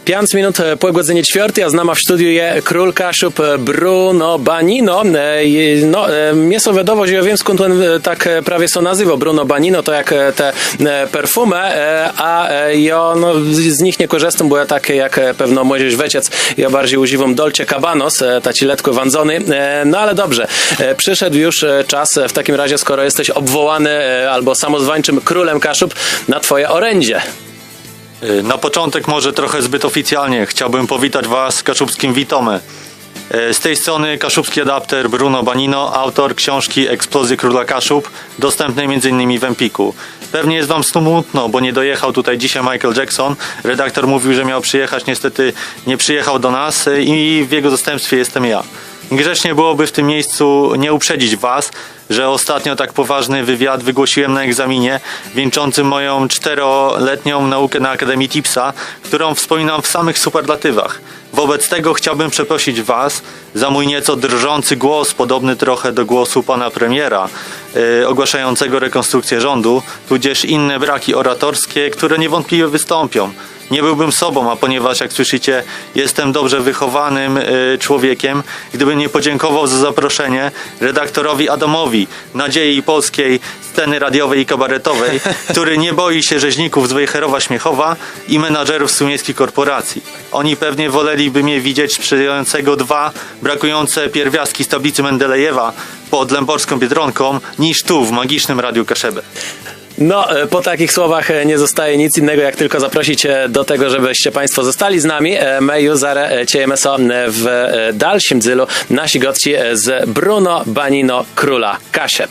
5 minut po godzinie 4, a z nami w studiu jest król Kaszub Bruno Banino. Mnie są wiadomo, że ja wiem, skąd on tak prawie się nazywa. Bruno Banino to jak te perfumy, a ja z nich nie korzystam, bo ja takie jak pewno możesz wiedzieć, ja bardziej używam Dolce Cabanos, taci letko wandzony. No ale dobrze, przyszedł już czas w takim razie, skoro jesteś obwołany albo samozwańczym królem Kaszub, na twoje orędzie. Na początek może trochę zbyt oficjalnie chciałbym powitać Was kaszubskim witamy. Z tej strony kaszubski adapter Bruno Banino, autor książki Eksplozje Króla Kaszub, dostępnej m.in. w Empiku. Pewnie jest Wam smutno, bo nie dojechał tutaj dzisiaj Michael Jackson. Redaktor mówił, że miał przyjechać, niestety nie przyjechał do nas i w jego zastępstwie jestem ja. Grzecznie byłoby w tym miejscu nie uprzedzić Was, że ostatnio tak poważny wywiad wygłosiłem na egzaminie wieńczącym moją 4-letnią naukę na Akademii Tipsa, którą wspominam w samych superlatywach. Wobec tego chciałbym przeprosić Was za mój nieco drżący głos, podobny trochę do głosu pana premiera, ogłaszającego rekonstrukcję rządu, tudzież inne braki oratorskie, które niewątpliwie wystąpią. Nie byłbym sobą, a ponieważ, jak słyszycie, jestem dobrze wychowanym człowiekiem, gdybym nie podziękował za zaproszenie redaktorowi Adamowi, nadziei polskiej sceny radiowej i kabaretowej, który nie boi się rzeźników z Wejherowa Śmiechowa i menadżerów sumiejskich korporacji. Oni pewnie woleliby mnie widzieć sprzedającego 2 brakujące pierwiastki z tablicy Mendelejewa pod Lęborską Biedronką, niż tu w magicznym Radiu Kaszebę. No, po takich słowach nie zostaje nic innego, jak tylko zaprosić do tego, żebyście Państwo zostali z nami. My już zaraz ciejemy w dalszym dzylu nasi gości z Bruno Banino, króla Kaszeb.